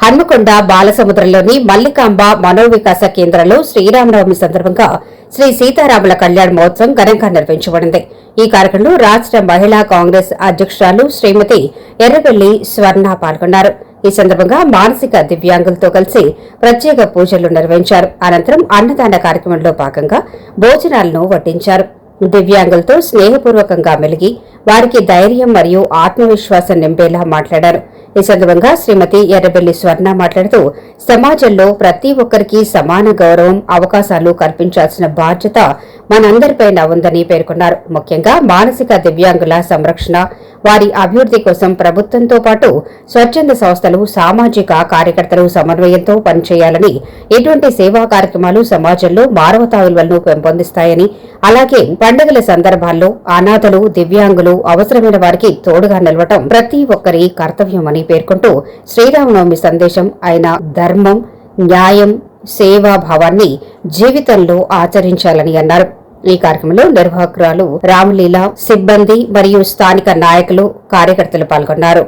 హన్మకొండ బాలసముద్రంలోని మల్లికాంబ మనోవికాస కేంద్రంలో శ్రీరామనవమి సందర్భంగా శ్రీ సీతారాముల కళ్యాణ మహోత్సవం ఘనంగా నిర్వహించబడింది. ఈ కార్యక్రమంలో రాష్ట మహిళా కాంగ్రెస్ అధ్యక్షురాలు శ్రీమతి ఎర్రబెల్లి స్వర్ణ పాల్గొన్నారు. ఈ సందర్భంగా మానసిక దివ్యాంగులతో కలిసి ప్రత్యేక పూజలు నిర్వహించారు. అనంతరం అన్నదాన కార్యక్రమంలో భాగంగా భోజనాలను వడ్డించారు. దివ్యాంగులతో స్నేహపూర్వకంగా మెలిగి వారికి ధైర్యం మరియు ఆత్మవిశ్వాసం నింపేలా మాట్లాడారు. ఈ సందర్భంగా శ్రీమతి ఎర్రబెల్లి స్వర్ణ మాట్లాడుతూ సమాజంలో ప్రతి ఒక్కరికి సమాన గౌరవం, అవకాశాలు కల్పించాల్సిన బాధ్యత మనందరిపైన ఉందని పేర్కొన్నారు. ముఖ్యంగా మానసిక దివ్యాంగుల సంరక్షణ, వారి అభివృద్ధి కోసం ప్రభుత్వంతో పాటు స్వచ్ఛంద సంస్థలు, సామాజిక కార్యకర్తలు సమన్వయంతో పనిచేయాలని, ఇటువంటి సేవా కార్యక్రమాలు సమాజంలో మానవతా విలువలను పెంపొందిస్తాయని, అలాగే పండుగల సందర్భాల్లో అనాథలు, దివ్యాంగులు, అవసరమైన వారికి తోడుగా నిలవటం ప్రతి ఒక్కరి కర్తవ్యమని పేర్కొంటూ శ్రీరామనవమి సందేశం అయిన ధర్మం, న్యాయం, సేవాభావాన్ని జీవితంలో ఆచరించాలని అన్నారు. ఈ కార్యక్రమంలో నిర్వాహకురాలు రామలీల, సిబ్బంది మరియు స్థానిక నాయకులు, కార్యకర్తలు పాల్గొన్నారు.